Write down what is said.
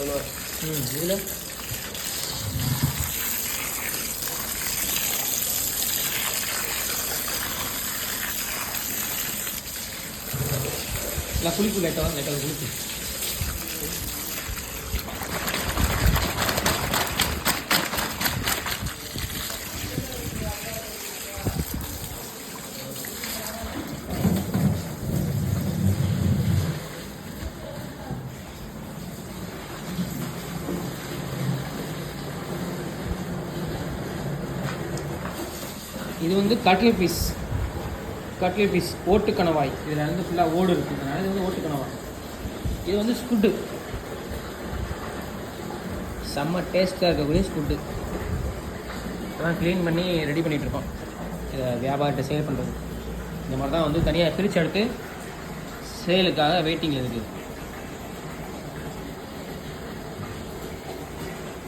இதில் இல்லை குளிப்பு லைட்டாக குளிப்பு. இது வந்து கட்லட் பீஸ் ஓட்டு கணவாய். இதில் வந்து ஃபுல்லாக ஓடு இருக்குதுனால இது வந்து ஓட்டு கணவாய். இது வந்து ஸ்குட்டு, செம்ம டேஸ்ட்டாக இருக்கக்கூடிய ஸ்குட்டு. அதான் க்ளீன் பண்ணி ரெடி பண்ணிகிட்ருக்கோம் இதை வியாபாரத்தை சேல் பண்ணுறது. இந்த மாதிரி தான் வந்து தனியாக பிரித்து எடுத்து சேலுக்காக வெயிட்டிங்கில் இருக்குது.